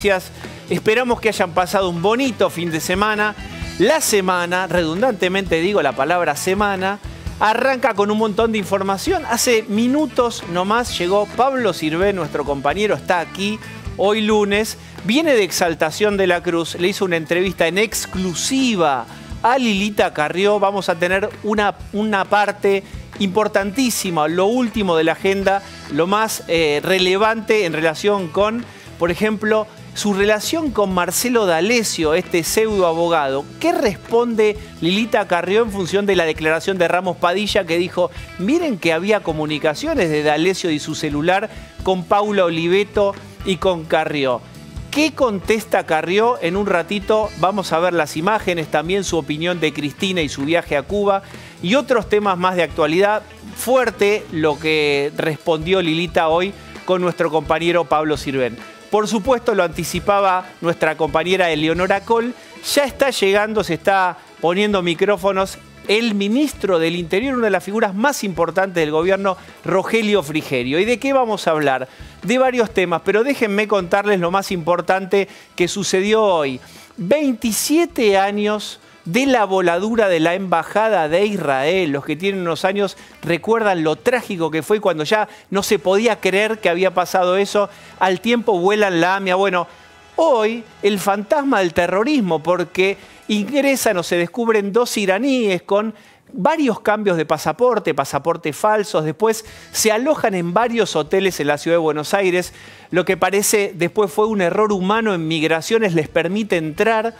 noticias. Esperamos que hayan pasado un bonito fin de semana. La semana, redundantemente digo la palabra semana, arranca con un montón de información. Hace minutos nomás llegó Pablo Sirven, nuestro compañero, está aquí hoy lunes. Viene de Exaltación de la Cruz, le hizo una entrevista en exclusiva a Lilita Carrió. Vamos a tener una parte importantísima, lo último de la agenda, lo más relevante en relación con, por ejemplo, su relación con Marcelo D'Alessio, este pseudo abogado. ¿Qué responde Lilita Carrió en función de la declaración de Ramos Padilla, que dijo, miren que había comunicaciones de D'Alessio y su celular con Paula Oliveto y con Carrió? ¿Qué contesta Carrió? En un ratito vamos a ver las imágenes, también su opinión de Cristina y su viaje a Cuba y otros temas más de actualidad. Fuerte lo que respondió Lilita hoy con nuestro compañero Pablo Sirven. Por supuesto, lo anticipaba nuestra compañera Eleonora Coll, ya está llegando, se está poniendo micrófonos el ministro del Interior, una de las figuras más importantes del gobierno, Rogelio Frigerio. ¿Y de qué vamos a hablar? De varios temas, pero déjenme contarles lo más importante que sucedió hoy. 27 años de la voladura de la Embajada de Israel. Los que tienen unos años recuerdan lo trágico que fue cuando ya no se podía creer que había pasado eso. Al tiempo vuelan la AMIA. Bueno, hoy el fantasma del terrorismo, porque ingresan o se descubren dos iraníes con varios cambios de pasaportes falsos. Después se alojan en varios hoteles en la ciudad de Buenos Aires. Lo que parece después fue un error humano en migraciones, les permite entrar.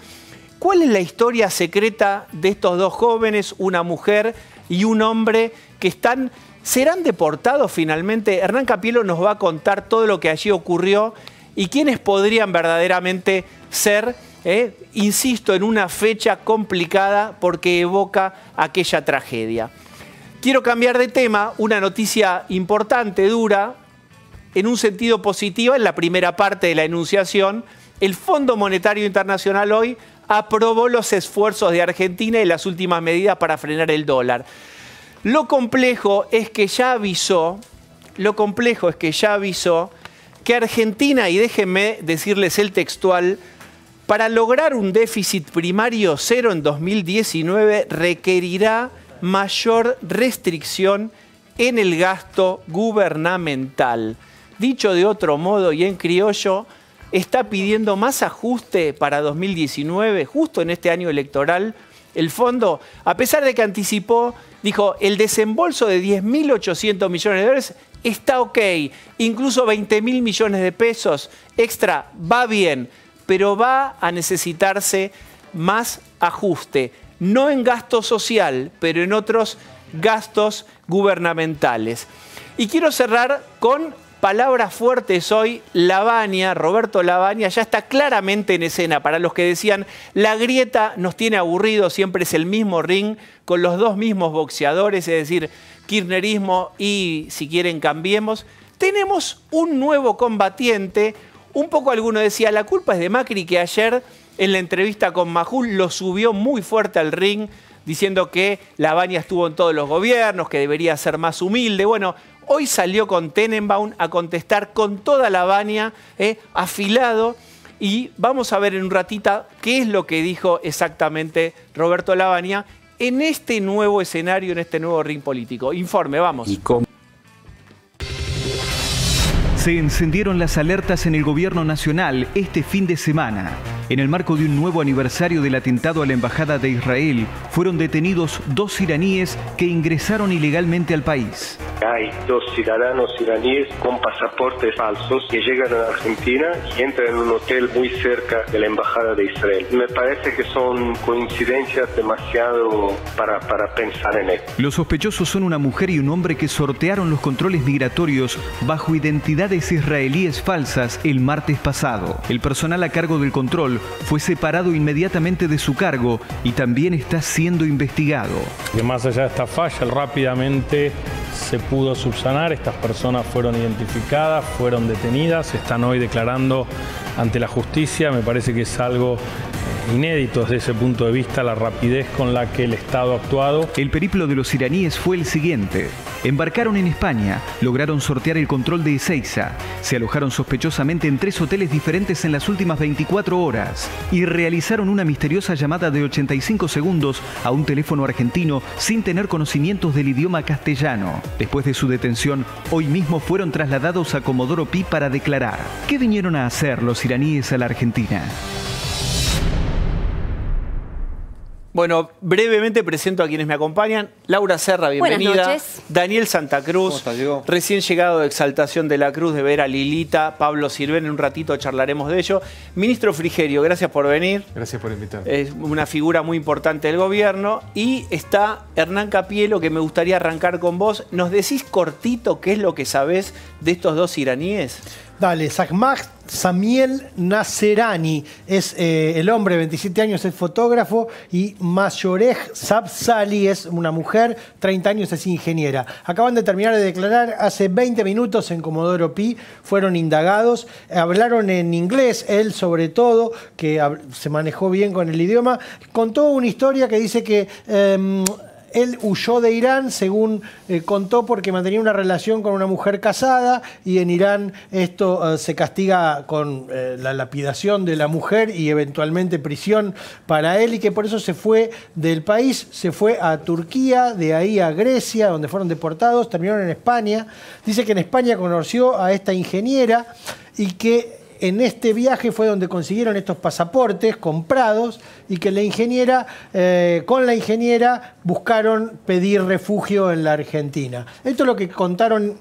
¿Cuál es la historia secreta de estos dos jóvenes, una mujer y un hombre, que serán deportados finalmente? Hernán Capielo nos va a contar todo lo que allí ocurrió y quiénes podrían verdaderamente ser, insisto, en una fecha complicada porque evoca aquella tragedia. Quiero cambiar de tema, una noticia importante, dura, en un sentido positivo, en la primera parte de la enunciación. El Fondo Monetario Internacional hoy aprobó los esfuerzos de Argentina y las últimas medidas para frenar el dólar. Lo complejo es que ya avisó que Argentina, y déjenme decirles el textual, para lograr un déficit primario cero en 2019 requerirá mayor restricción en el gasto gubernamental. Dicho de otro modo y en criollo, está pidiendo más ajuste para 2019, justo en este año electoral. El fondo, a pesar de que anticipó, dijo, el desembolso de 10.800 millones de dólares está ok, incluso 20.000 millones de pesos extra va bien, pero va a necesitarse más ajuste, no en gasto social, pero en otros gastos gubernamentales. Y quiero cerrar con palabras fuertes hoy. Lavagna, Roberto Lavagna, ya está claramente en escena. Para los que decían, la grieta nos tiene aburridos, siempre es el mismo ring, con los dos mismos boxeadores, es decir, kirchnerismo y, si quieren, Cambiemos. Tenemos un nuevo combatiente. Un poco alguno decía, la culpa es de Macri, que ayer en la entrevista con Majul lo subió muy fuerte al ring, diciendo que Lavagna estuvo en todos los gobiernos, que debería ser más humilde. Bueno, hoy salió con Tenenbaum a contestar con toda Lavagna, afilado, y vamos a ver en un ratito qué es lo que dijo exactamente Roberto Lavagna en este nuevo escenario, en este nuevo ring político. Informe, vamos. Se encendieron las alertas en el gobierno nacional este fin de semana. En el marco de un nuevo aniversario del atentado a la Embajada de Israel, fueron detenidos dos iraníes que ingresaron ilegalmente al país. Hay dos ciudadanos iraníes con pasaportes falsos que llegan a Argentina y entran en un hotel muy cerca de la Embajada de Israel. Me parece que son coincidencias demasiado para pensar en esto. Los sospechosos son una mujer y un hombre que sortearon los controles migratorios bajo identidades israelíes falsas el martes pasado. El personal a cargo del control fue separado inmediatamente de su cargo y también está siendo investigado. Que más allá de esta falla, rápidamente se pudo subsanar. Estas personas fueron identificadas, fueron detenidas, están hoy declarando ante la justicia. Me parece que es algo inédito desde ese punto de vista, la rapidez con la que el Estado ha actuado. El periplo de los iraníes fue el siguiente. Embarcaron en España, lograron sortear el control de Ezeiza, se alojaron sospechosamente en 3 hoteles diferentes en las últimas 24 horas y realizaron una misteriosa llamada de 85 segundos a un teléfono argentino sin tener conocimientos del idioma castellano. Después de su detención, hoy mismo fueron trasladados a Comodoro Pi para declarar. ¿Qué vinieron a hacer los iraníes a la Argentina? Bueno, brevemente presento a quienes me acompañan. Laura Serra, bienvenida. Buenas noches. Daniel Santa Cruz, ¿Cómo estás, Diego? recién llegado de Exaltación de la Cruz de ver a Lilita. Pablo Sirven, en un ratito charlaremos de ello. Ministro Frigerio, gracias por venir. Gracias por invitarme. Es una figura muy importante del gobierno. Y está Hernán Capielo, que me gustaría arrancar con vos. ¿Nos decís cortito qué es lo que sabés de estos dos iraníes? Dale, Zahmad Samiel Nasserani es el hombre de 27 años, es fotógrafo, y Mayorej Sabzali es una mujer, 30 años, es ingeniera. Acaban de terminar de declarar hace 20 minutos en Comodoro Pi, fueron indagados, hablaron en inglés, él sobre todo, que se manejó bien con el idioma, contó una historia que dice que él huyó de Irán, según contó, porque mantenía una relación con una mujer casada, y en Irán esto se castiga con la lapidación de la mujer y eventualmente prisión para él, y que por eso se fue del país, se fue a Turquía, de ahí a Grecia, donde fueron deportados, terminaron en España. Dice que en España conoció a esta ingeniera y que en este viaje fue donde consiguieron estos pasaportes comprados, y que con la ingeniera buscaron pedir refugio en la Argentina. Esto es lo que contaron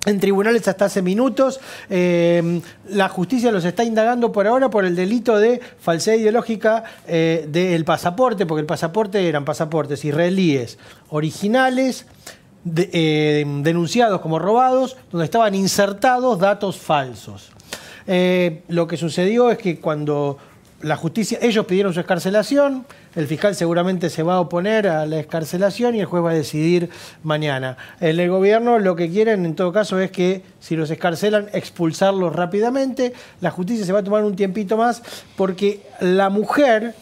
en tribunales hasta hace minutos. La justicia los está indagando por ahora por el delito de falsedad ideológica del pasaporte, porque el pasaporte eran pasaportes israelíes originales, denunciados como robados, donde estaban insertados datos falsos. Lo que sucedió es que cuando la justicia, ellos pidieron su excarcelación, el fiscal seguramente se va a oponer a la excarcelación y el juez va a decidir mañana. En el gobierno lo que quieren en todo caso es que si los excarcelan, expulsarlos rápidamente. La justicia se va a tomar un tiempito más porque la mujer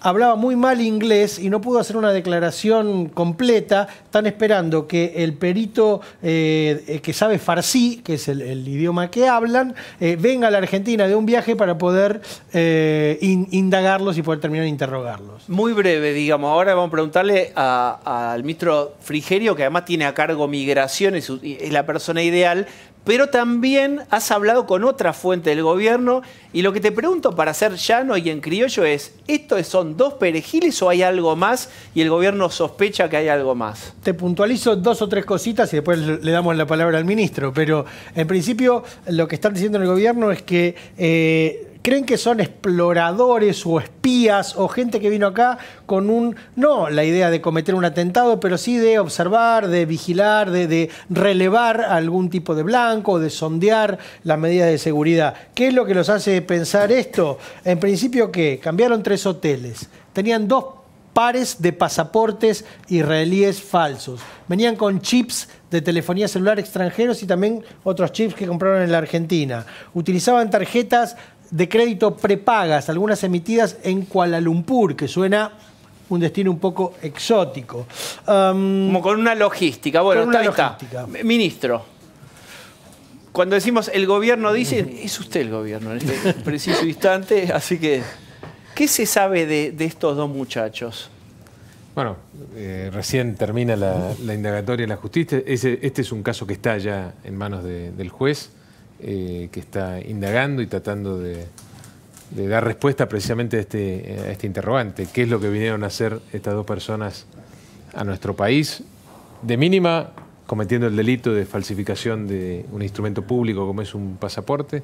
hablaba muy mal inglés y no pudo hacer una declaración completa. Están esperando que el perito que sabe farsi, que es el idioma que hablan, venga a la Argentina de un viaje para poder indagarlos y poder terminar de interrogarlos. Muy breve, digamos. Ahora vamos a preguntarle al ministro Frigerio, que además tiene a cargo migraciones, es la persona ideal, pero también has hablado con otra fuente del gobierno, y lo que te pregunto para ser llano y en criollo es, ¿estos son dos perejiles o hay algo más y el gobierno sospecha que hay algo más? Te puntualizo 2 o 3 cositas y después le damos la palabra al ministro, pero en principio lo que están diciendo en el gobierno es que creen que son exploradores o espías o gente que vino acá con no la idea de cometer un atentado, pero sí de observar, de vigilar, de relevar algún tipo de blanco, de sondear las medidas de seguridad. ¿Qué es lo que los hace pensar esto? En principio, ¿qué? Cambiaron 3 hoteles. Tenían 2 pares de pasaportes israelíes falsos. Venían con chips de telefonía celular extranjeros y también otros chips que compraron en la Argentina. Utilizaban tarjetas de crédito prepagas, algunas emitidas en Kuala Lumpur, que suena un destino un poco exótico. Como con una logística. Bueno, con una está. Ministro, cuando decimos el gobierno dice, es usted el gobierno en este preciso instante, así que, ¿qué se sabe de estos dos muchachos? Bueno, recién termina la indagatoria en la justicia. Este es un caso que está ya en manos del juez, que está indagando y tratando de dar respuesta precisamente a este interrogante. ¿Qué es lo que vinieron a hacer estas dos personas a nuestro país? De mínima, cometiendo el delito de falsificación de un instrumento público como es un pasaporte.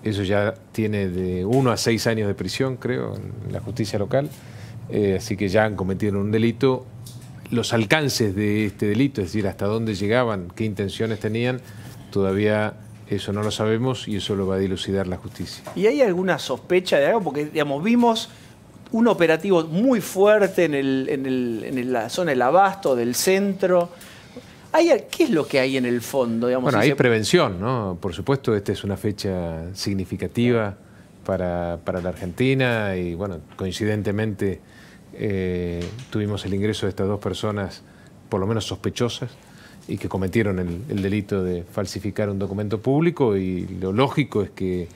Eso ya tiene de 1 a 6 años de prisión, creo, en la justicia local. Así que ya han cometido un delito. Los alcances de este delito, es decir, hasta dónde llegaban, qué intenciones tenían, todavía eso no lo sabemos y eso lo va a dilucidar la justicia. ¿Y hay alguna sospecha de algo? Porque, digamos, vimos un operativo muy fuerte en la zona del Abasto, del centro. ¿Qué es lo que hay en el fondo? Digamos, bueno, hay prevención, ¿no? Por supuesto, esta es una fecha significativa para la Argentina y bueno, coincidentemente tuvimos el ingreso de estas dos personas, por lo menos sospechosas, y que cometieron el delito de falsificar un documento público, y lo lógico es que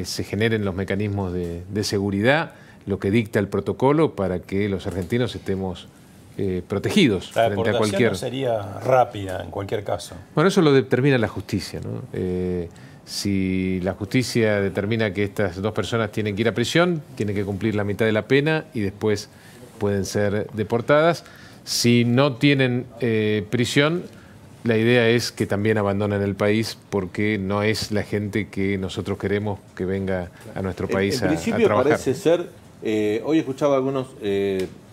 se generen los mecanismos de seguridad, lo que dicta el protocolo para que los argentinos estemos protegidos frente a cualquier... No sería rápida en cualquier caso. Bueno, eso lo determina la justicia, ¿no? Si la justicia determina que estas dos personas tienen que ir a prisión, tienen que cumplir la mitad de la pena y después pueden ser deportadas. Si no tienen prisión, la idea es que también abandonen el país, porque no es la gente que nosotros queremos que venga a nuestro país a trabajar. En principio parece ser, hoy escuchaba a algunos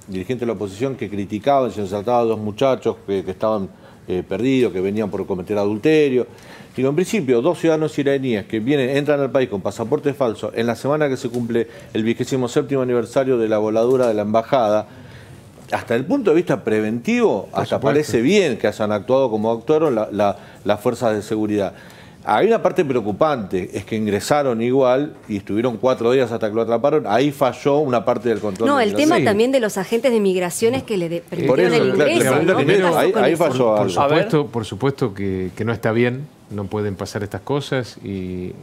dirigentes de la oposición que criticaban, se saltaban a dos muchachos que estaban perdidos, que venían por cometer adulterio. Digo, en principio, dos ciudadanos iraníes que entran al país con pasaporte falso en la semana que se cumple el 27º aniversario de la voladura de la embajada, hasta el punto de vista preventivo, hasta parece bien que hayan actuado como actuaron las fuerzas de seguridad. Hay una parte preocupante, es que ingresaron igual y estuvieron 4 días hasta que lo atraparon. Ahí falló una parte del control. No, el tema también de los agentes de migraciones que le permitieron el ingreso. ¿No? Primero, ahí falló algo. Por supuesto que no está bien, no pueden pasar estas cosas, y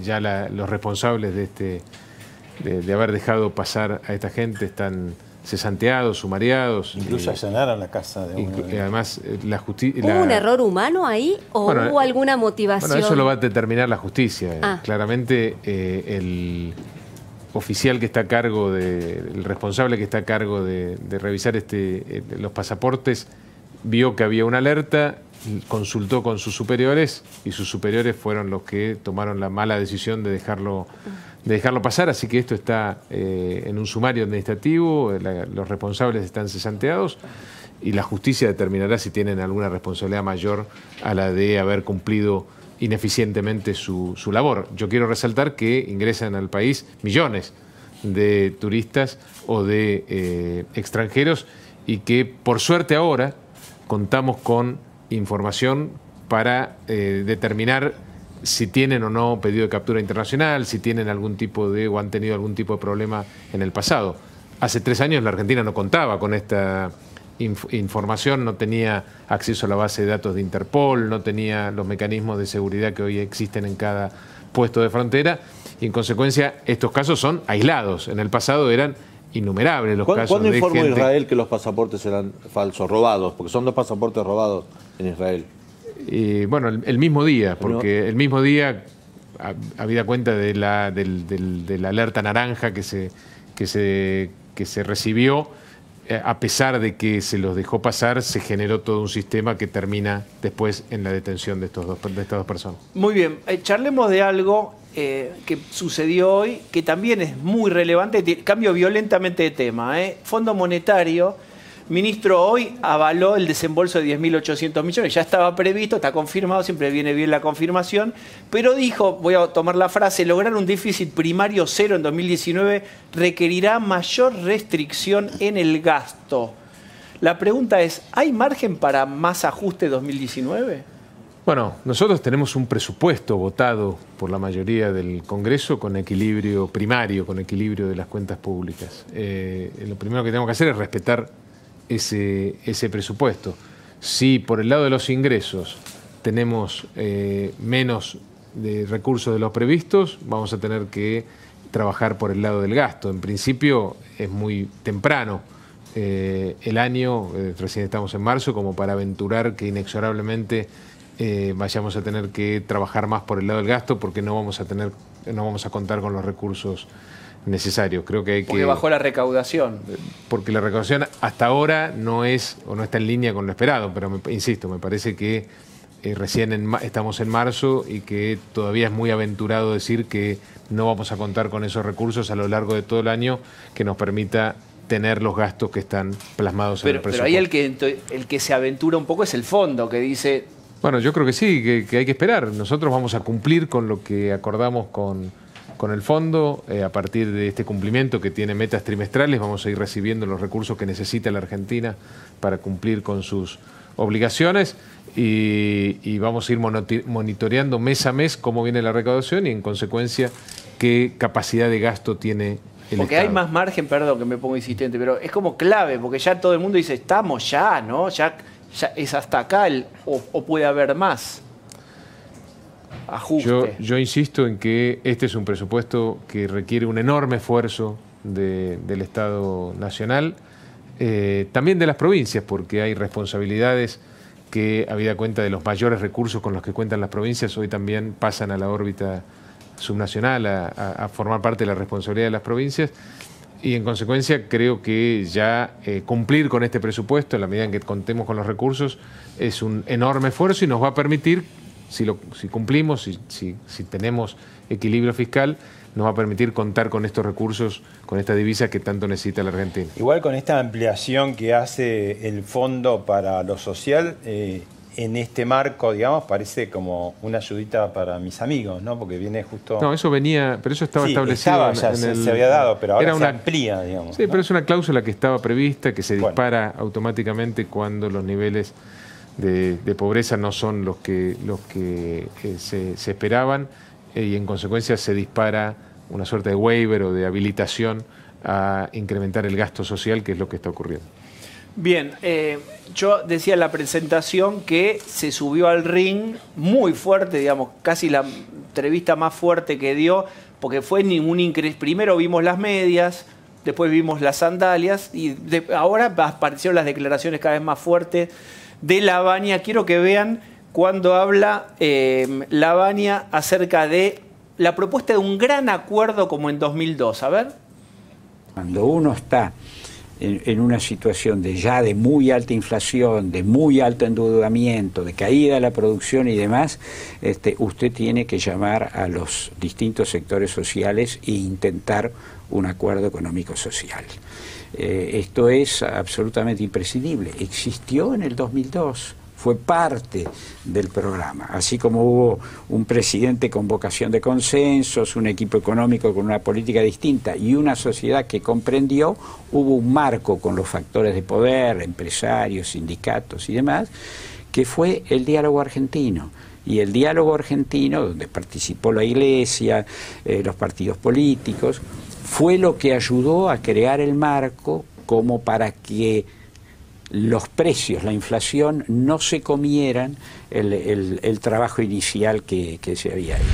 ya los responsables de haber dejado pasar a esta gente están cesanteados, sumariados. Incluso allanaron la casa de uno. Además, la justicia... ¿Hubo un error humano ahí o hubo alguna motivación? Bueno, eso lo va a determinar la justicia. Claramente, el oficial que está a cargo el responsable que está a cargo de revisar los pasaportes, vio que había una alerta, consultó con sus superiores, y sus superiores fueron los que tomaron la mala decisión de dejarlo pasar, así que esto está en un sumario administrativo, los responsables están cesanteados y la justicia determinará si tienen alguna responsabilidad mayor a la de haber cumplido ineficientemente su labor. Yo quiero resaltar que ingresan al país millones de turistas o de extranjeros, y que por suerte ahora contamos con información para determinar si tienen o no pedido de captura internacional, si tienen algún tipo o han tenido algún tipo de problema en el pasado. Hace 3 años la Argentina no contaba con esta información, no tenía acceso a la base de datos de Interpol, no tenía los mecanismos de seguridad que hoy existen en cada puesto de frontera, y en consecuencia estos casos son aislados. En el pasado eran innumerables los casos. ¿Cuándo informó Israel que los pasaportes eran falsos, robados? Porque son 2 pasaportes robados en Israel. Bueno, el mismo día, porque el mismo día, habida cuenta de la alerta naranja que se recibió, a pesar de que se los dejó pasar, se generó todo un sistema que termina después en la detención de estas dos personas. Muy bien, charlemos de algo que sucedió hoy, que también es muy relevante. Cambio violentamente de tema. Fondo Monetario, ministro, hoy avaló el desembolso de 10.800 millones. Ya estaba previsto, está confirmado, siempre viene bien la confirmación, pero dijo, voy a tomar la frase, lograr un déficit primario cero en 2019 requerirá mayor restricción en el gasto. La pregunta es, ¿hay margen para más ajuste 2019? Bueno, nosotros tenemos un presupuesto votado por la mayoría del Congreso con equilibrio primario, con equilibrio de las cuentas públicas. Lo primero que tenemos que hacer es respetar ese presupuesto. Si por el lado de los ingresos tenemos menos de recursos de los previstos, vamos a tener que trabajar por el lado del gasto. En principio es muy temprano el año, recién estamos en marzo, como para aventurar que inexorablemente vayamos a tener que trabajar más por el lado del gasto, porque no vamos a contar con los recursos necesarios. Creo que hay porque bajó la recaudación. Porque la recaudación hasta ahora no está en línea con lo esperado, pero insisto, me parece que recién estamos en marzo y que todavía es muy aventurado decir que no vamos a contar con esos recursos a lo largo de todo el año que nos permita tener los gastos que están plasmados en el presupuesto. Pero ahí el que se aventura un poco es el fondo, que dice... Bueno, yo creo que sí, que hay que esperar. Nosotros vamos a cumplir con lo que acordamos con el fondo. A partir de este cumplimiento, que tiene metas trimestrales, vamos a ir recibiendo los recursos que necesita la Argentina para cumplir con sus obligaciones, y vamos a ir monitoreando mes a mes cómo viene la recaudación, y en consecuencia qué capacidad de gasto tiene el Porque Estado. hay más margen, perdón que me pongo insistente, pero es como clave, porque ya todo el mundo dice, estamos ya, ¿no? Ya es hasta acá, o puede haber más ajuste. Yo insisto en que este es un presupuesto que requiere un enorme esfuerzo del Estado Nacional, también de las provincias, porque hay responsabilidades que, habida cuenta de los mayores recursos con los que cuentan las provincias, hoy también pasan a la órbita subnacional, a formar parte de la responsabilidad de las provincias, y en consecuencia creo que ya cumplir con este presupuesto, en la medida en que contemos con los recursos, es un enorme esfuerzo y nos va a permitir, si cumplimos, si tenemos equilibrio fiscal, nos va a permitir contar con estos recursos, con esta divisa que tanto necesita la Argentina. Igual con esta ampliación que hace el Fondo para lo Social, en este marco, digamos, parece como una ayudita para mis amigos, ¿no? Porque viene justo... No, eso venía, pero eso estaba establecido. Se había dado, pero ahora se amplía, digamos. Sí, ¿no? Pero es una cláusula que estaba prevista, que se dispara automáticamente cuando los niveles de pobreza no son los que se esperaban, y en consecuencia se dispara una suerte de waiver o de habilitación a incrementar el gasto social, que es lo que está ocurriendo. Bien, yo decía en la presentación que se subió al ring muy fuerte, digamos, casi la entrevista más fuerte que dio, porque fue ningún increíble. Primero vimos las medias, después vimos las sandalias y ahora aparecieron las declaraciones cada vez más fuertes de Lavagna. Quiero que vean cuando habla Lavagna acerca de la propuesta de un gran acuerdo como en 2002. A ver. Cuando uno está en una situación de muy alta inflación, de muy alto endeudamiento, de caída de la producción y demás, usted tiene que llamar a los distintos sectores sociales e intentar un acuerdo económico-social. Esto es absolutamente imprescindible. Existió en el 2002. Fue parte del programa, así como hubo un presidente con vocación de consensos, un equipo económico con una política distinta y una sociedad que comprendió, hubo un marco con los factores de poder, empresarios, sindicatos y demás, que fue el diálogo argentino. Y el diálogo argentino, donde participó la Iglesia, los partidos políticos, fue lo que ayudó a crear el marco como para que los precios, la inflación, no se comieran el trabajo inicial que se había hecho.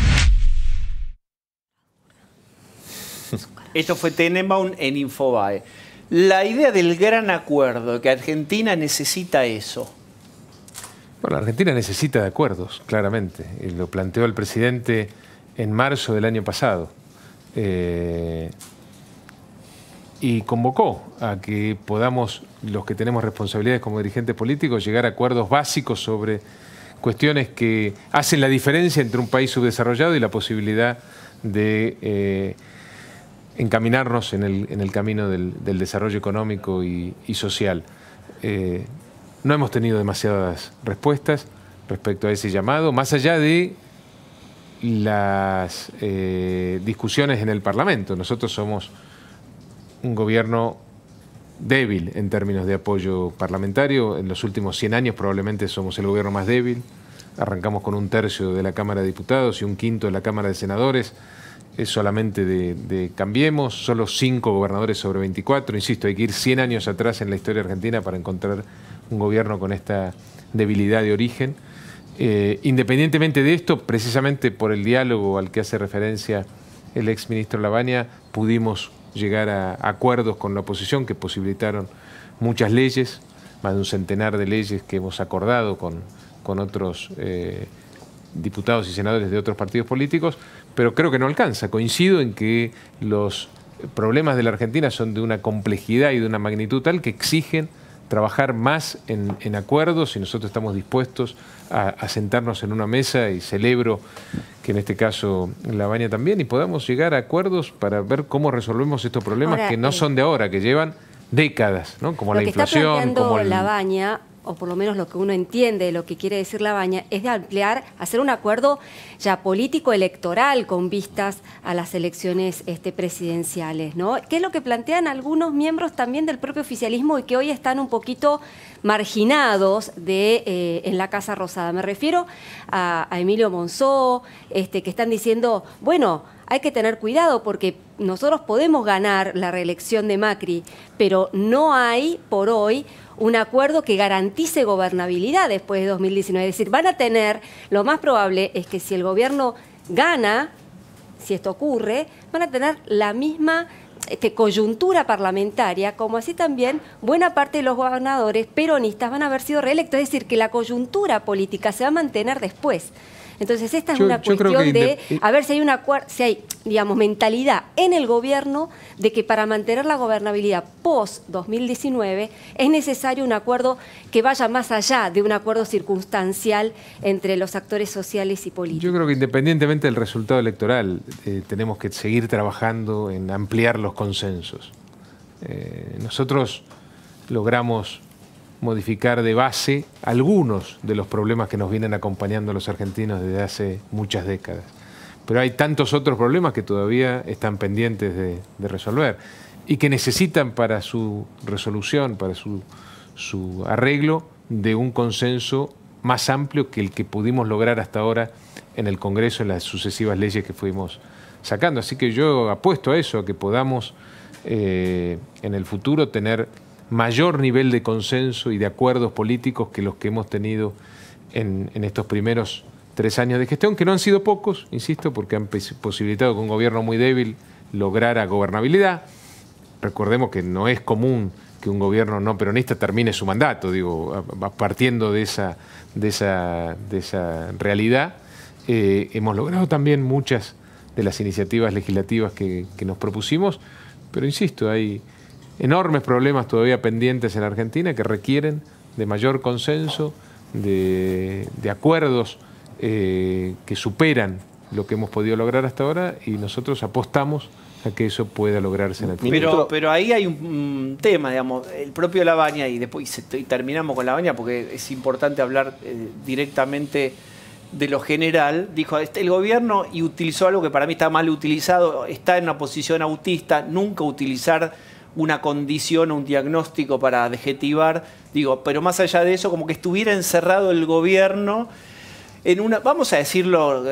Esto fue Tenenbaum en Infobae. La idea del gran acuerdo, que Argentina necesita eso. Bueno, la Argentina necesita de acuerdos, claramente. Y lo planteó el presidente en marzo del año pasado. Y convocó a que podamos, los que tenemos responsabilidades como dirigentes políticos, llegar a acuerdos básicos sobre cuestiones que hacen la diferencia entre un país subdesarrollado y la posibilidad de encaminarnos en el camino del desarrollo económico y social. No hemos tenido demasiadas respuestas respecto a ese llamado, más allá de las discusiones en el Parlamento. Nosotros somos un gobierno débil en términos de apoyo parlamentario. En los últimos 100 años probablemente somos el gobierno más débil. Arrancamos con 1/3 de la Cámara de Diputados y 1/5 de la Cámara de Senadores. Es solamente de Cambiemos, solo 5 gobernadores sobre 24. Insisto, hay que ir 100 años atrás en la historia argentina para encontrar un gobierno con esta debilidad de origen. Independientemente de esto, precisamente por el diálogo al que hace referencia el exministro Lavagna, pudimos llegar a acuerdos con la oposición que posibilitaron muchas leyes, más de un centenar de leyes que hemos acordado con otros diputados y senadores de otros partidos políticos, pero creo que no alcanza. Coincido en que los problemas de la Argentina son de una complejidad y de una magnitud tal que exigen trabajar más en acuerdos, y nosotros estamos dispuestos a sentarnos en una mesa, y celebro que en este caso Lavagna también, y podamos llegar a acuerdos para ver cómo resolvemos estos problemas. Ahora, que no son de ahora, que llevan décadas, ¿no? Como la inflación, como Lavagna, o por lo menos lo que uno entiende de lo que quiere decir Lavagna, es de ampliar, hacer un acuerdo ya político-electoral con vistas a las elecciones presidenciales, ¿no? Que es lo que plantean algunos miembros también del propio oficialismo y que hoy están un poquito marginados en la Casa Rosada. Me refiero a Emilio Monzó, que están diciendo, bueno, hay que tener cuidado porque nosotros podemos ganar la reelección de Macri, pero no hay por hoy un acuerdo que garantice gobernabilidad después de 2019. Es decir, van a tener, lo más probable es que si el gobierno gana, si esto ocurre, van a tener la misma coyuntura parlamentaria, como así también buena parte de los gobernadores peronistas van a haber sido reelectos. Es decir, que la coyuntura política se va a mantener después. Entonces esta es una cuestión de a ver si hay digamos, mentalidad en el gobierno de que para mantener la gobernabilidad post-2019 es necesario un acuerdo que vaya más allá de un acuerdo circunstancial entre los actores sociales y políticos. Yo creo que independientemente del resultado electoral tenemos que seguir trabajando en ampliar los consensos. Nosotros logramos modificar de base algunos de los problemas que nos vienen acompañando a los argentinos desde hace muchas décadas. Pero hay tantos otros problemas que todavía están pendientes de resolver y que necesitan para su resolución, para su arreglo, de un consenso más amplio que el que pudimos lograr hasta ahora en el Congreso, en las sucesivas leyes que fuimos sacando. Así que yo apuesto a eso, a que podamos en el futuro tener mayor nivel de consenso y de acuerdos políticos que los que hemos tenido en estos primeros 3 años de gestión, que no han sido pocos, insisto, porque han posibilitado que un gobierno muy débil lograra gobernabilidad. Recordemos que no es común que un gobierno no peronista termine su mandato, digo, partiendo de esa realidad. Hemos logrado también muchas de las iniciativas legislativas que nos propusimos, pero insisto, hay enormes problemas todavía pendientes en Argentina que requieren de mayor consenso, de acuerdos que superan lo que hemos podido lograr hasta ahora, y nosotros apostamos a que eso pueda lograrse en el futuro. Pero ahí hay un tema, digamos, el propio Labaña, y después terminamos con Labaña porque es importante hablar directamente de lo general. Dijo, el gobierno, y utilizó algo que para mí está mal utilizado, está en una posición autista, nunca utilizar una condición o un diagnóstico para adjetivar, digo, pero más allá de eso, como que estuviera encerrado el gobierno en una, vamos a decirlo,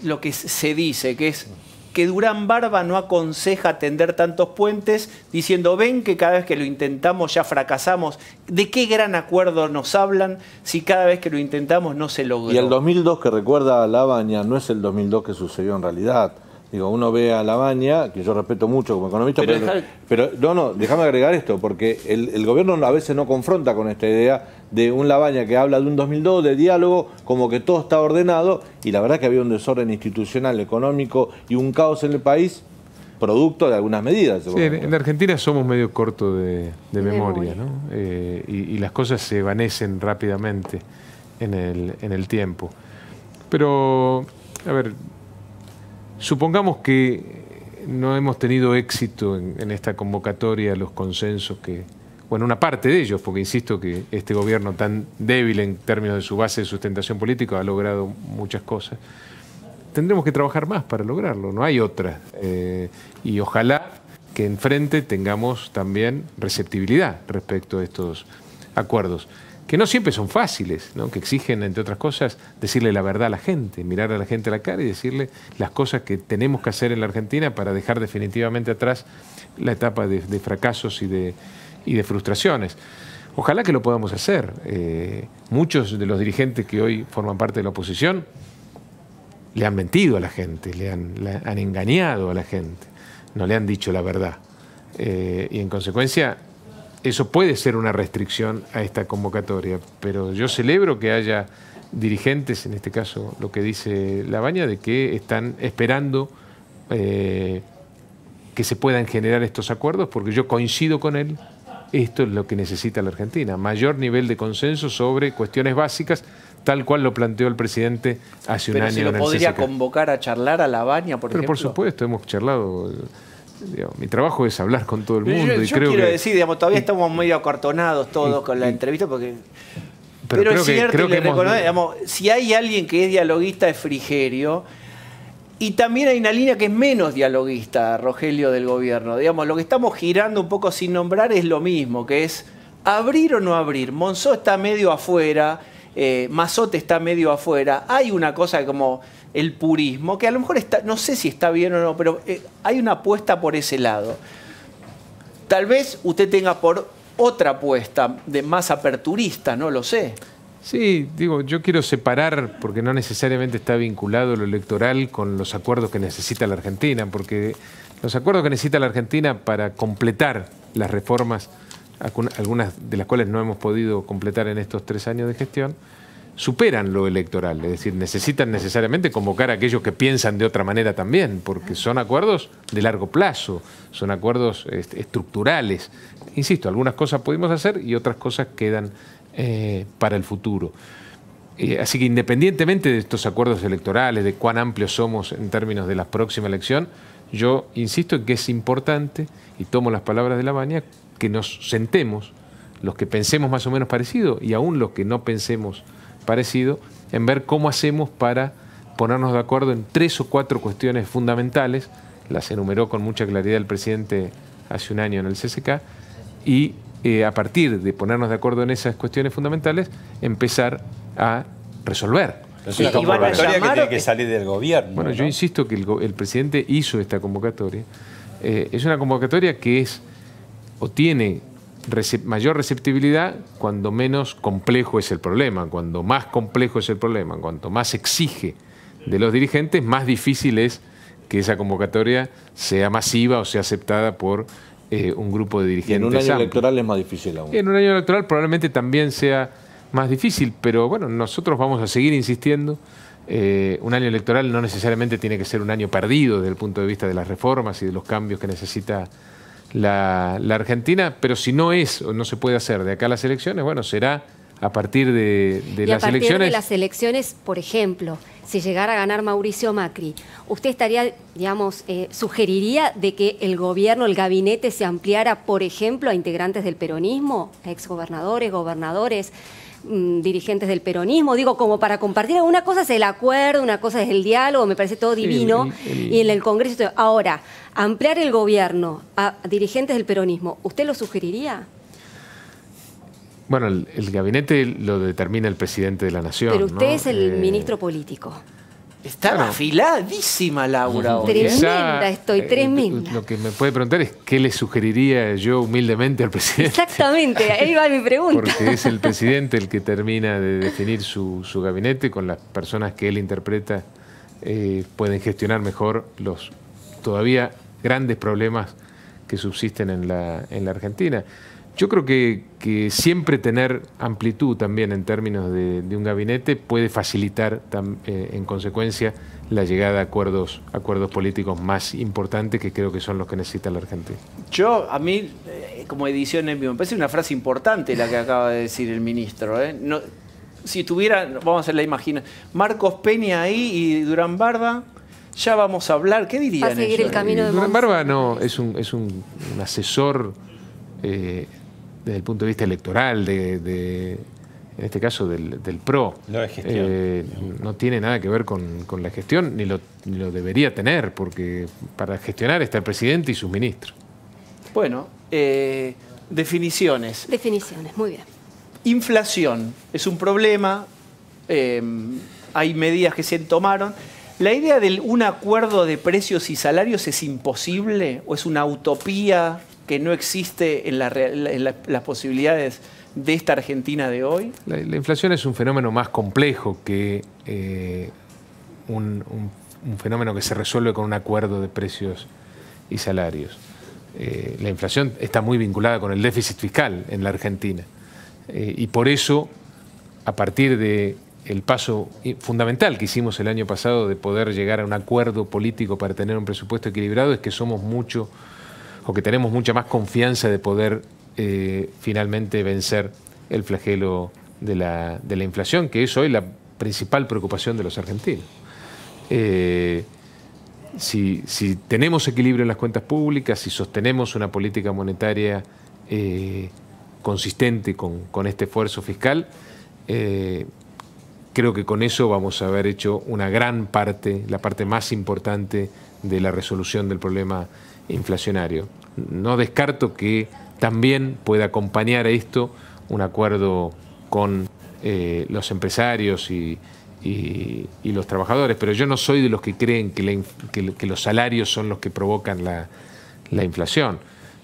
lo que se dice, que es que Durán Barba no aconseja tender tantos puentes, diciendo, ven que cada vez que lo intentamos ya fracasamos. ¿De qué gran acuerdo nos hablan si cada vez que lo intentamos no se logró? Y el 2002 que recuerda a Labaña no es el 2002 que sucedió en realidad. Digo, uno ve a Labaña, que yo respeto mucho como economista, pero déjame agregar esto, porque el gobierno a veces no confronta con esta idea de un Labaña que habla de un 2002, de diálogo, como que todo está ordenado, y la verdad que había un desorden institucional, económico y un caos en el país, producto de algunas medidas. Sí, en la Argentina somos medio cortos de memoria, ¿no? Y las cosas se evanecen rápidamente en el tiempo. Pero, a ver, supongamos que no hemos tenido éxito en esta convocatoria, los consensos que, bueno, una parte de ellos, porque insisto que este gobierno tan débil en términos de su base de sustentación política ha logrado muchas cosas. Tendremos que trabajar más para lograrlo, no hay otra. Y ojalá que enfrente tengamos también receptibilidad respecto a estos acuerdos, que no siempre son fáciles, ¿no? Que exigen, entre otras cosas, decirle la verdad a la gente, mirar a la gente a la cara y decirle las cosas que tenemos que hacer en la Argentina para dejar definitivamente atrás la etapa de fracasos y de frustraciones. Ojalá que lo podamos hacer. Muchos de los dirigentes que hoy forman parte de la oposición le han mentido a la gente, le han engañado a la gente, no le han dicho la verdad. Y en consecuencia, eso puede ser una restricción a esta convocatoria, pero yo celebro que haya dirigentes, en este caso lo que dice Labaña, de que están esperando que se puedan generar estos acuerdos, porque yo coincido con él, esto es lo que necesita la Argentina, mayor nivel de consenso sobre cuestiones básicas, tal cual lo planteó el presidente hace un año en el CCK. ¿Pero se lo podría convocar a charlar a Labaña, por ejemplo? Pero por supuesto, hemos charlado. Digamos, mi trabajo es hablar con todo el mundo. Yo quiero decir, digamos, todavía estamos medio acartonados todos con la entrevista, porque... Pero es cierto, digamos, si hay alguien que es dialoguista es Frigerio, y también hay una línea que es menos dialoguista, Rogelio, del gobierno. Digamos, lo que estamos girando un poco sin nombrar es lo mismo, que es abrir o no abrir. Monzó está medio afuera, Mazzotti está medio afuera, hay una cosa como el purismo, que a lo mejor está, no sé si está bien o no, pero hay una apuesta por ese lado. Tal vez usted tenga por otra apuesta de más aperturista, no lo sé. Sí, digo, yo quiero separar, porque no necesariamente está vinculado lo electoral con los acuerdos que necesita la Argentina, porque los acuerdos que necesita la Argentina para completar las reformas, algunas de las cuales no hemos podido completar en estos 3 años de gestión, superan lo electoral, es decir, necesitan necesariamente convocar a aquellos que piensan de otra manera también, porque son acuerdos de largo plazo, son acuerdos estructurales. Insisto, algunas cosas pudimos hacer y otras cosas quedan para el futuro. Así que independientemente de estos acuerdos electorales, de cuán amplios somos en términos de la próxima elección, yo insisto en que es importante, y tomo las palabras de Labaña, que nos sentemos, los que pensemos más o menos parecido y aún los que no pensemos parecido, en ver cómo hacemos para ponernos de acuerdo en 3 o 4 cuestiones fundamentales. Las enumeró con mucha claridad el presidente hace un año en el CCK, y a partir de ponernos de acuerdo en esas cuestiones fundamentales, empezar a resolver. Es una convocatoria que tiene que salir del gobierno. Bueno, ¿no? yo insisto que el presidente hizo esta convocatoria. Es una convocatoria que tiene mayor receptibilidad cuando menos complejo es el problema. Cuando más complejo es el problema, cuanto más exige de los dirigentes, más difícil es que esa convocatoria sea masiva o sea aceptada por un grupo de dirigentes. Y en un año amplio. electoral es más difícil aún. En un año electoral probablemente también sea más difícil, pero bueno, nosotros vamos a seguir insistiendo. Un año electoral no necesariamente tiene que ser un año perdido desde el punto de vista de las reformas y de los cambios que necesita la Argentina, pero si no es o no se puede hacer de acá a las elecciones, bueno, será a partir de las elecciones. A partir de las elecciones, por ejemplo, si llegara a ganar Mauricio Macri, ¿usted estaría, digamos, sugeriría de que el gobierno, el gabinete se ampliara, por ejemplo, a integrantes del peronismo, a exgobernadores, gobernadores, dirigentes del peronismo? Digo, como para compartir. Una cosa es el acuerdo, una cosa es el diálogo, me parece todo divino, y en el Congreso. Ahora, ampliar el gobierno a dirigentes del peronismo, ¿usted lo sugeriría? Bueno, el gabinete lo determina el presidente de la Nación. Pero usted ¿no? es el ministro político. Está afiladísima Laura hoy. Tremenda, estoy tremenda. Lo que me puede preguntar es qué le sugeriría yo humildemente al presidente. Exactamente, ahí va mi pregunta. Porque es el presidente el que termina de definir su gabinete, con las personas que él interpreta pueden gestionar mejor los todavía grandes problemas que subsisten en la Argentina. Yo creo que siempre tener amplitud también en términos de un gabinete puede facilitar en consecuencia la llegada a acuerdos políticos más importantes, que creo que son los que necesita la Argentina. A mí, como edición en vivo, me parece una frase importante la que acaba de decir el ministro. No, si tuviera, vamos a hacer la imaginación, Marcos Peña ahí y Durán Barba, ya vamos a hablar. ¿Qué dirían ellos? Va a seguir el camino de Durán Barba no, es un asesor desde el punto de vista electoral, en este caso del PRO. No de gestión. No tiene nada que ver con la gestión, ni lo debería tener, porque para gestionar está el presidente y sus ministros. Bueno, definiciones. Definiciones, muy bien. Inflación es un problema, hay medidas que se tomaron. ¿La idea de un acuerdo de precios y salarios es imposible o es una utopía que no existe en las posibilidades de esta Argentina de hoy? La inflación es un fenómeno más complejo que un fenómeno que se resuelve con un acuerdo de precios y salarios. La inflación está muy vinculada con el déficit fiscal en la Argentina. Y por eso, a partir del paso fundamental que hicimos el año pasado de poder llegar a un acuerdo político para tener un presupuesto equilibrado, es que que tenemos mucha más confianza de poder finalmente vencer el flagelo de la inflación, que es hoy la principal preocupación de los argentinos. Si tenemos equilibrio en las cuentas públicas, si sostenemos una política monetaria consistente con este esfuerzo fiscal, creo que con eso vamos a haber hecho una gran parte, la parte más importante de la resolución del problema inflacionario. No descarto que también pueda acompañar a esto un acuerdo con los empresarios y los trabajadores, pero yo no soy de los que creen que los salarios son los que provocan la inflación.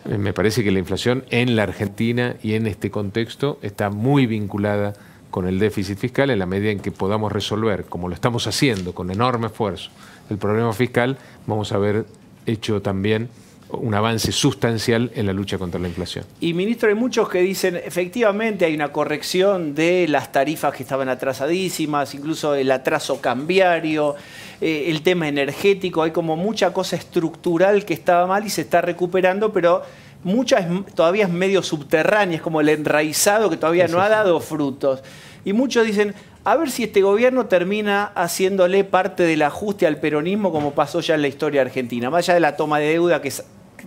Me parece que la inflación en la Argentina y en este contexto está muy vinculada con el déficit fiscal. En la medida en que podamos resolver, como lo estamos haciendo con enorme esfuerzo, el problema fiscal, vamos a haber hecho también un avance sustancial en la lucha contra la inflación. Y ministro, hay muchos que dicen, efectivamente hay una corrección de las tarifas que estaban atrasadísimas, incluso el atraso cambiario, el tema energético, hay como mucha cosa estructural que estaba mal y se está recuperando, pero muchas todavía es medio subterránea, es como el enraizado que todavía no ha dado frutos. Y muchos dicen, a ver si este gobierno termina haciéndole parte del ajuste al peronismo como pasó ya en la historia argentina, más allá de la toma de deuda que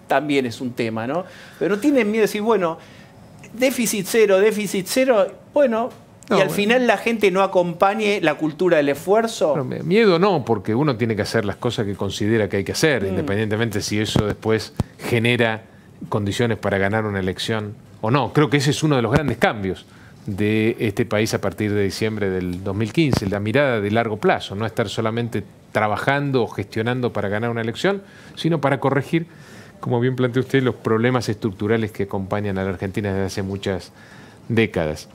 también es un tema, ¿no? Pero no tienen miedo de decir, bueno, déficit cero, bueno, no, y al final la gente no acompañe la cultura del esfuerzo. Bueno, miedo no, porque uno tiene que hacer las cosas que considera que hay que hacer, independientemente si eso después genera condiciones para ganar una elección o no. Creo que ese es uno de los grandes cambios de este país a partir de diciembre del 2015, la mirada de largo plazo, no estar solamente trabajando o gestionando para ganar una elección, sino para corregir, como bien plantea usted, los problemas estructurales que acompañan a la Argentina desde hace muchas décadas.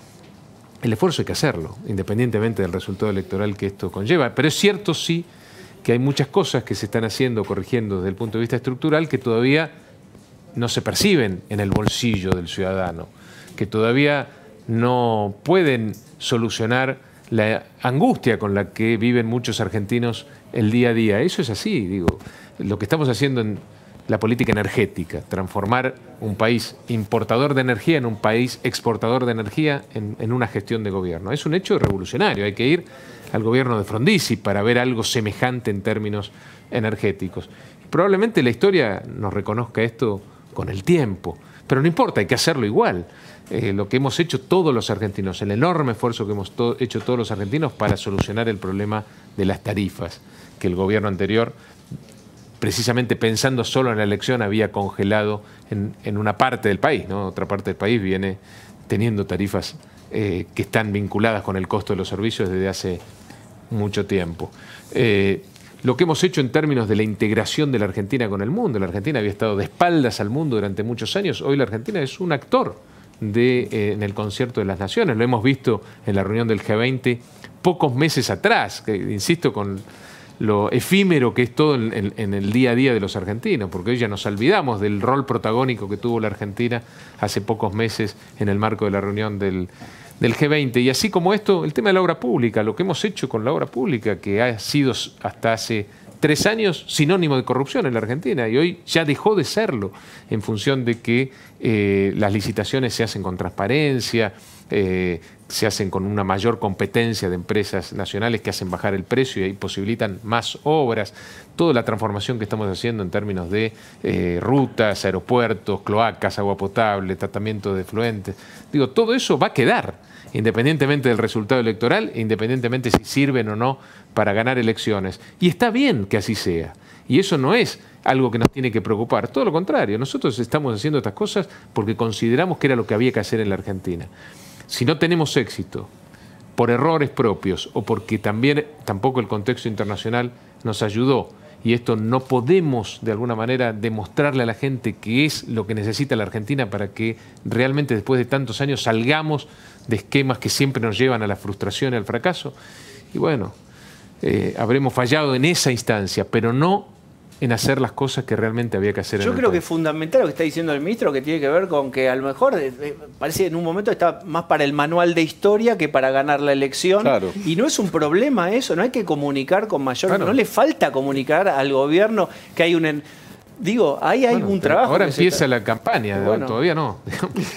El esfuerzo hay que hacerlo, independientemente del resultado electoral que esto conlleva, pero es cierto sí que hay muchas cosas que se están haciendo, corrigiendo desde el punto de vista estructural que todavía no se perciben en el bolsillo del ciudadano, que todavía no pueden solucionar la angustia con la que viven muchos argentinos el día a día. Eso es así, digo, lo que estamos haciendo en la política energética, transformar un país importador de energía en un país exportador de energía en una gestión de gobierno. Es un hecho revolucionario, hay que ir al gobierno de Frondizi para ver algo semejante en términos energéticos. Probablemente la historia nos reconozca esto con el tiempo, pero no importa, hay que hacerlo igual. Lo que hemos hecho todos los argentinos, el enorme esfuerzo que hemos hecho todos los argentinos para solucionar el problema de las tarifas, que el gobierno anterior, precisamente pensando solo en la elección, había congelado en una parte del país, ¿no? Otra parte del país viene teniendo tarifas que están vinculadas con el costo de los servicios desde hace mucho tiempo. Lo que hemos hecho en términos de la integración de la Argentina con el mundo, la Argentina había estado de espaldas al mundo durante muchos años, hoy la Argentina es un actor en el concierto de las naciones, lo hemos visto en la reunión del G20 pocos meses atrás, que, insisto, con lo efímero que es todo en el día a día de los argentinos, porque hoy ya nos olvidamos del rol protagónico que tuvo la Argentina hace pocos meses en el marco de la reunión del G20. Y así como esto, el tema de la obra pública, lo que hemos hecho con la obra pública, que ha sido hasta hace 3 años sinónimo de corrupción en la Argentina, y hoy ya dejó de serlo en función de que las licitaciones se hacen con transparencia, se hacen con una mayor competencia de empresas nacionales que hacen bajar el precio y ahí posibilitan más obras. Toda la transformación que estamos haciendo en términos de rutas, aeropuertos, cloacas, agua potable, tratamiento de efluentes. Digo, todo eso va a quedar, independientemente del resultado electoral, independientemente si sirven o no para ganar elecciones. Y está bien que así sea. Y eso no es algo que nos tiene que preocupar. Todo lo contrario, nosotros estamos haciendo estas cosas porque consideramos que era lo que había que hacer en la Argentina. Si no tenemos éxito por errores propios o porque tampoco el contexto internacional nos ayudó, y esto no podemos de alguna manera demostrarle a la gente que es lo que necesita la Argentina para que realmente después de tantos años salgamos de esquemas que siempre nos llevan a la frustración y al fracaso. Y bueno, habremos fallado en esa instancia, pero no en hacer las cosas que realmente había que hacer. Yo creo que es fundamental lo que está diciendo el ministro, que tiene que ver con que a lo mejor parece que en un momento está más para el manual de historia que para ganar la elección. Claro. Y no es un problema eso, no hay que comunicar con mayor... Claro. No le falta comunicar al gobierno que hay un... Digo, ahí hay un trabajo. Ahora empieza la campaña, bueno, todavía no.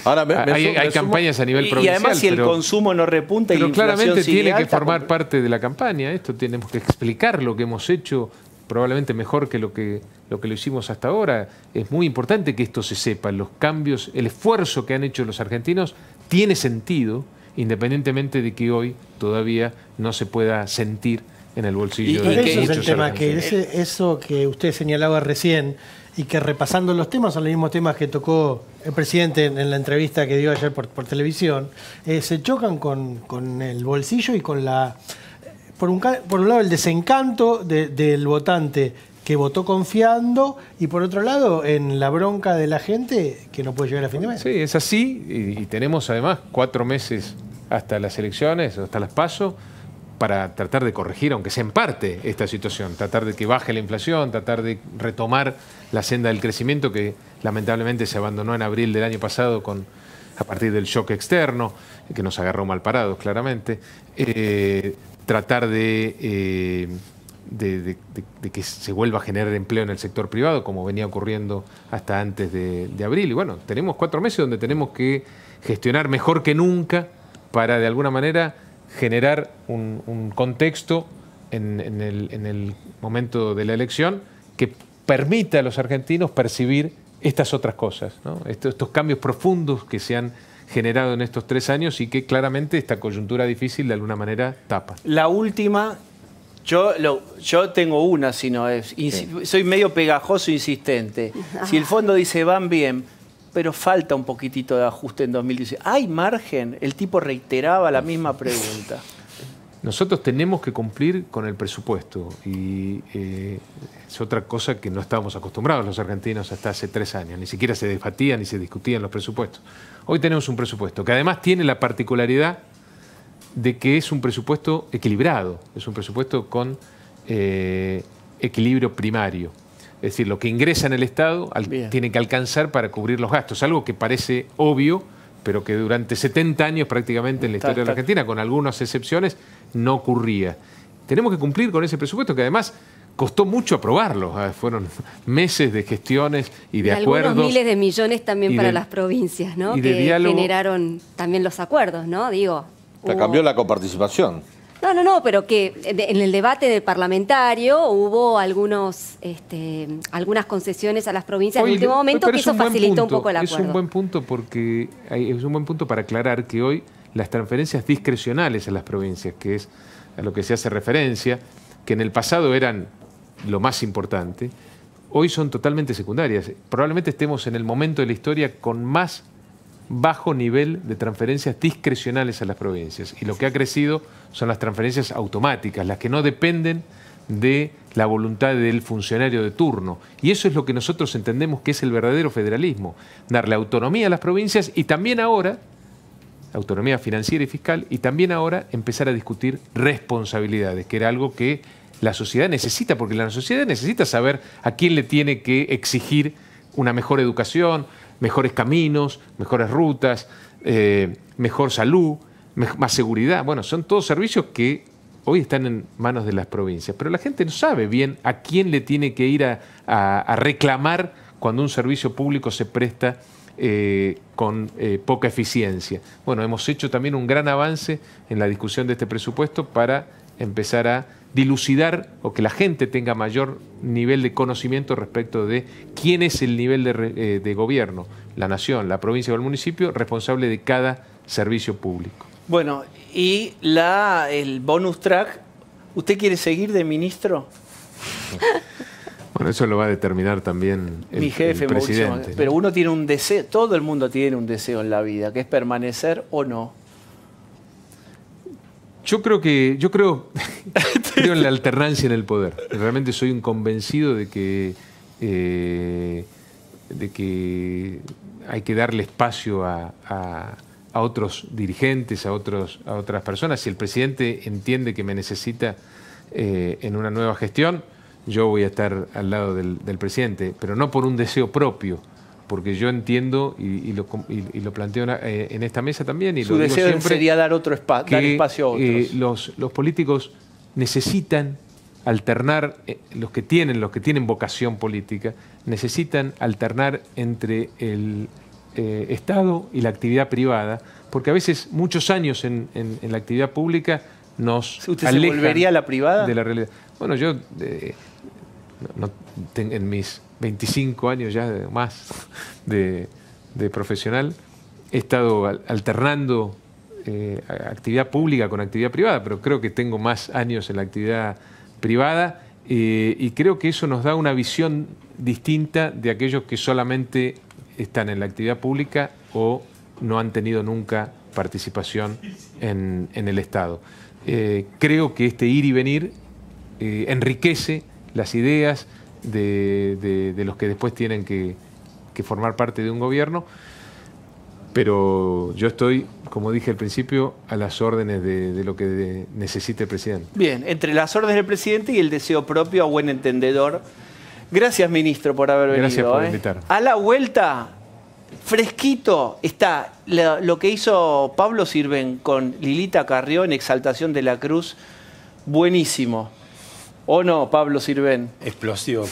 Ahora hay campañas a nivel provincial. Y además si el consumo no repunta y la inflación claramente sigue tiene alta, que formar parte de la campaña. Esto tenemos que explicar lo que hemos hecho probablemente mejor que lo hicimos hasta ahora. Es muy importante que esto se sepa. Los cambios, el esfuerzo que han hecho los argentinos tiene sentido, independientemente de que hoy todavía no se pueda sentir en el bolsillo de muchos. Ese es el tema, que eso que usted señalaba recién, y que repasando los temas son los mismos temas que tocó el presidente en la entrevista que dio ayer por televisión, se chocan con el bolsillo y con por un lado el desencanto del votante que votó confiando y por otro lado en la bronca de la gente que no puede llegar a fin de mes. Sí, es así y tenemos además 4 meses hasta las elecciones, hasta las PASO, para tratar de corregir, aunque sea en parte, esta situación, tratar de que baje la inflación, tratar de retomar la senda del crecimiento que lamentablemente se abandonó en abril del año pasado a partir del shock externo, que nos agarró mal parados claramente, tratar de que se vuelva a generar empleo en el sector privado, como venía ocurriendo hasta antes de abril. Y bueno, tenemos 4 meses donde tenemos que gestionar mejor que nunca para, de alguna manera, generar un contexto en el momento de la elección que permita a los argentinos percibir estas otras cosas, ¿no? Estos cambios profundos que se han generado en estos 3 años y que claramente esta coyuntura difícil de alguna manera tapa. La última, yo tengo una, soy medio pegajoso e insistente. Si el fondo dice van bien, pero falta un poquitito de ajuste en 2016. ¿Hay margen? El tipo reiteraba la misma pregunta. Nosotros tenemos que cumplir con el presupuesto y es otra cosa que no estábamos acostumbrados los argentinos hasta hace 3 años. Ni siquiera se debatían ni se discutían los presupuestos. Hoy tenemos un presupuesto que además tiene la particularidad de que es un presupuesto equilibrado, es un presupuesto con equilibrio primario. Es decir, lo que ingresa en el Estado tiene que alcanzar para cubrir los gastos, algo que parece obvio, pero que durante 70 años prácticamente en la historia de la Argentina, con algunas excepciones, no ocurría. Tenemos que cumplir con ese presupuesto que además costó mucho aprobarlo. Fueron meses de gestiones y de acuerdos. Algunos miles de millones también para las provincias, ¿no? Y que de diálogo. Generaron también los acuerdos, ¿no? Digo. Cambió la coparticipación. No, pero que en el debate del parlamentario hubo algunas concesiones a las provincias en el último momento, que eso facilitó un poco el acuerdo. Es un buen punto porque es un buen punto para aclarar que hoy las transferencias discrecionales a las provincias, que es a lo que se hace referencia, que en el pasado eran lo más importante, hoy son totalmente secundarias. Probablemente estemos en el momento de la historia con más bajo nivel de transferencias discrecionales a las provincias. Y lo que ha crecido son las transferencias automáticas, las que no dependen de la voluntad del funcionario de turno. Y eso es lo que nosotros entendemos que es el verdadero federalismo, darle autonomía a las provincias y también ahora, autonomía financiera y fiscal, y también ahora empezar a discutir responsabilidades, que era algo que la sociedad necesita, porque la sociedad necesita saber a quién le tiene que exigir una mejor educación, mejores caminos, mejores rutas, mejor salud, más seguridad. Bueno, son todos servicios que hoy están en manos de las provincias, pero la gente no sabe bien a quién le tiene que ir a reclamar cuando un servicio público se presta con poca eficiencia. Bueno, hemos hecho también un gran avance en la discusión de este presupuesto para empezar a dilucidar o que la gente tenga mayor nivel de conocimiento respecto de quién es el nivel de gobierno, la nación, la provincia o el municipio, responsable de cada servicio público. Bueno, y el bonus track, ¿usted quiere seguir de ministro? Bueno, eso lo va a determinar también mi jefe, el presidente. Mauricio, pero uno tiene un deseo, todo el mundo tiene un deseo en la vida, que es permanecer o no. Yo creo en la alternancia en el poder. Realmente soy un convencido de que hay que darle espacio a otros dirigentes, a otras personas. Si el presidente entiende que me necesita en una nueva gestión, yo voy a estar al lado del presidente, pero no por un deseo propio, porque yo entiendo y lo planteo en esta mesa también. Y su lo digo deseo siempre, sería dar espacio a otros. Los políticos necesitan alternar, los que tienen vocación política, necesitan alternar entre el Estado y la actividad privada, porque a veces muchos años en la actividad pública nos ¿Usted alejan se volvería a la privada? De la realidad. Bueno, yo en mis 25 años ya más de profesional he estado alternando actividad pública con actividad privada, pero creo que tengo más años en la actividad privada y creo que eso nos da una visión distinta de aquellos que solamente están en la actividad pública o no han tenido nunca participación en el Estado. Creo que este ir y venir enriquece las ideas de los que después tienen que formar parte de un gobierno, pero yo estoy, como dije al principio, a las órdenes de lo que necesite el presidente. Bien, entre las órdenes del presidente y el deseo propio, a buen entendedor. Gracias, ministro, por haber venido. Gracias por invitar. A la vuelta, fresquito, está lo que hizo Pablo Sirven con Lilita Carrió en Exaltación de la Cruz. Buenísimo. ¿O no, Pablo Sirven? Explosivo.